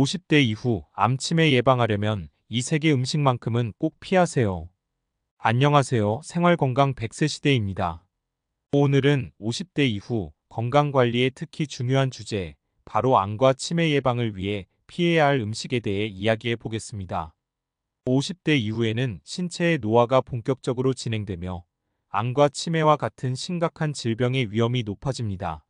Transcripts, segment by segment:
50대 이후 암 치매 예방하려면 이 세 개 음식만큼은 꼭 피하세요. 안녕하세요. 생활건강 100세 시대입니다. 오늘은 50대 이후 건강관리에 특히 중요한 주제, 바로 암과 치매 예방을 위해 피해야 할 음식에 대해 이야기해 보겠습니다. 50대 이후에는 신체의 노화가 본격적으로 진행되며 암과 치매와 같은 심각한 질병의 위험이 높아집니다.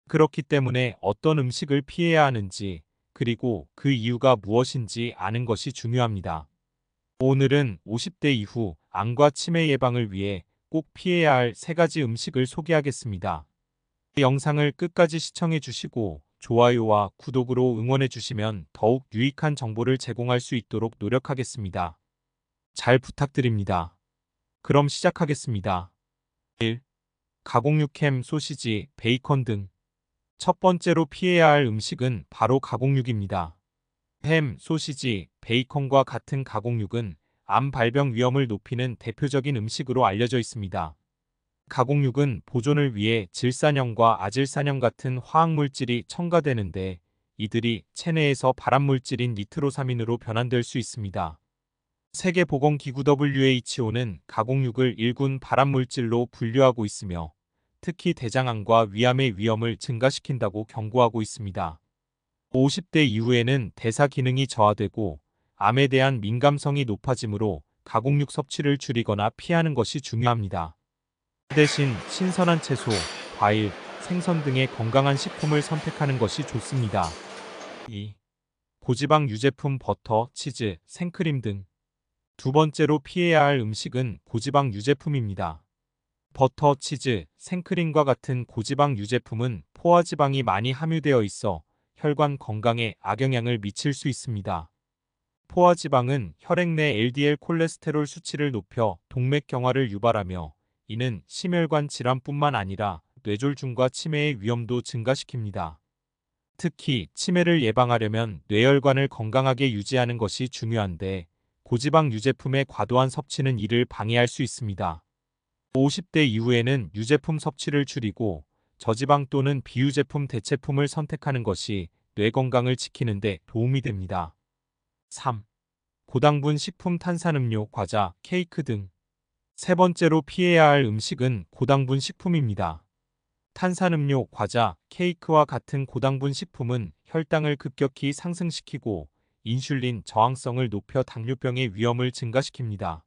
그렇기 때문에 어떤 음식을 피해야 하는지, 그리고 그 이유가 무엇인지 아는 것이 중요합니다. 오늘은 50대 이후 암과 치매 예방을 위해 꼭 피해야 할 세 가지 음식을 소개하겠습니다. 영상을 끝까지 시청해 주시고 좋아요와 구독으로 응원해 주시면 더욱 유익한 정보를 제공할 수 있도록 노력하겠습니다. 잘 부탁드립니다. 그럼 시작하겠습니다. 1. 가공육 햄, 소시지, 베이컨 등. 첫 번째로 피해야 할 음식은 바로 가공육입니다. 햄, 소시지, 베이컨과 같은 가공육은 암 발병 위험을 높이는 대표적인 음식으로 알려져 있습니다. 가공육은 보존을 위해 질산염과 아질산염 같은 화학물질이 첨가되는데, 이들이 체내에서 발암물질인 니트로사민으로 변환될 수 있습니다. 세계보건기구 WHO는 가공육을 1군 발암물질로 분류하고 있으며, 특히 대장암과 위암의 위험을 증가시킨다고 경고하고 있습니다. 50대 이후에는 대사 기능이 저하되고 암에 대한 민감성이 높아지므로 가공육 섭취를 줄이거나 피하는 것이 중요합니다. 대신 신선한 채소, 과일, 생선 등의 건강한 식품을 선택하는 것이 좋습니다. 2. 고지방 유제품 버터, 치즈, 생크림 등. 두 번째로 피해야 할 음식은 고지방 유제품입니다. 버터, 치즈, 생크림과 같은 고지방 유제품은 포화지방이 많이 함유되어 있어 혈관 건강에 악영향을 미칠 수 있습니다. 포화지방은 혈액 내 LDL 콜레스테롤 수치를 높여 동맥경화를 유발하며, 이는 심혈관 질환뿐만 아니라 뇌졸중과 치매의 위험도 증가시킵니다. 특히 치매를 예방하려면 뇌혈관을 건강하게 유지하는 것이 중요한데, 고지방 유제품의 과도한 섭취는 이를 방해할 수 있습니다. 50대 이후에는 유제품 섭취를 줄이고 저지방 또는 비유제품 대체품을 선택하는 것이 뇌 건강을 지키는 데 도움이 됩니다. 3. 고당분 식품, 탄산음료, 과자, 케이크 등. 세 번째로 피해야 할 음식은 고당분 식품입니다. 탄산음료, 과자, 케이크와 같은 고당분 식품은 혈당을 급격히 상승시키고 인슐린 저항성을 높여 당뇨병의 위험을 증가시킵니다.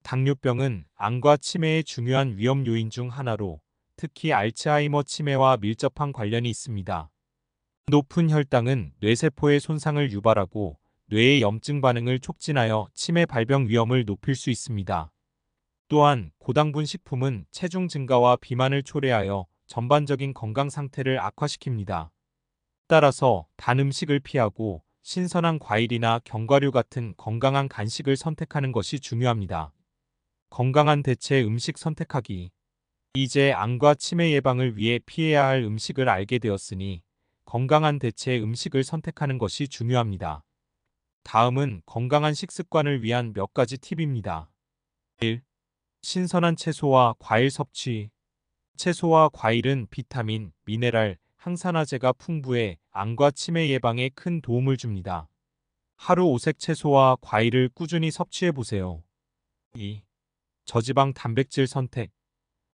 당뇨병은 암과 치매의 중요한 위험 요인 중 하나로, 특히 알츠하이머 치매와 밀접한 관련이 있습니다. 높은 혈당은 뇌세포의 손상을 유발하고 뇌의 염증 반응을 촉진하여 치매 발병 위험을 높일 수 있습니다. 또한 고당분 식품은 체중 증가와 비만을 초래하여 전반적인 건강 상태를 악화시킵니다. 따라서 단 음식을 피하고 신선한 과일이나 견과류 같은 건강한 간식을 선택하는 것이 중요합니다. 건강한 대체 음식 선택하기. 이제 암과 치매 예방을 위해 피해야 할 음식을 알게 되었으니 건강한 대체 음식을 선택하는 것이 중요합니다. 다음은 건강한 식습관을 위한 몇 가지 팁입니다. 1. 신선한 채소와 과일 섭취. 채소와 과일은 비타민, 미네랄, 항산화제가 풍부해 암과 치매 예방에 큰 도움을 줍니다. 하루 5색 채소와 과일을 꾸준히 섭취해 보세요. 2. 저지방 단백질 선택.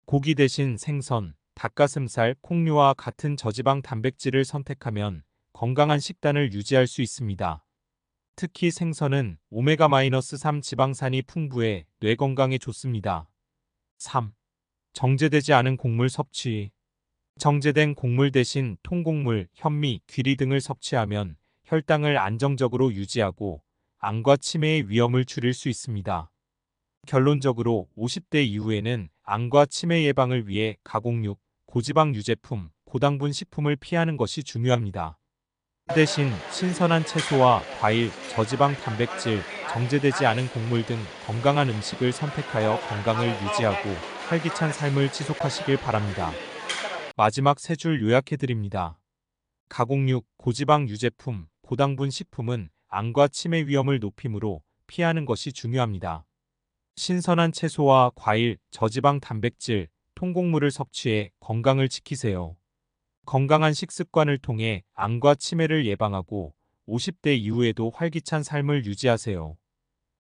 고기 대신 생선, 닭가슴살, 콩류와 같은 저지방 단백질을 선택하면 건강한 식단을 유지할 수 있습니다. 특히 생선은 오메가-3 지방산이 풍부해 뇌 건강에 좋습니다. 3. 정제되지 않은 곡물 섭취. 정제된 곡물 대신 통곡물, 현미, 귀리 등을 섭취하면 혈당을 안정적으로 유지하고 암과 치매의 위험을 줄일 수 있습니다. 결론적으로 50대 이후에는 암과 치매 예방을 위해 가공육, 고지방 유제품, 고당분 식품을 피하는 것이 중요합니다. 대신 신선한 채소와 과일, 저지방 단백질, 정제되지 않은 곡물 등 건강한 음식을 선택하여 건강을 유지하고 활기찬 삶을 지속하시길 바랍니다. 마지막 세 줄 요약해드립니다. 가공육, 고지방 유제품, 고당분 식품은 암과 치매 위험을 높이므로 피하는 것이 중요합니다. 신선한 채소와 과일, 저지방 단백질, 통곡물을 섭취해 건강을 지키세요. 건강한 식습관을 통해 암과 치매를 예방하고 50대 이후에도 활기찬 삶을 유지하세요.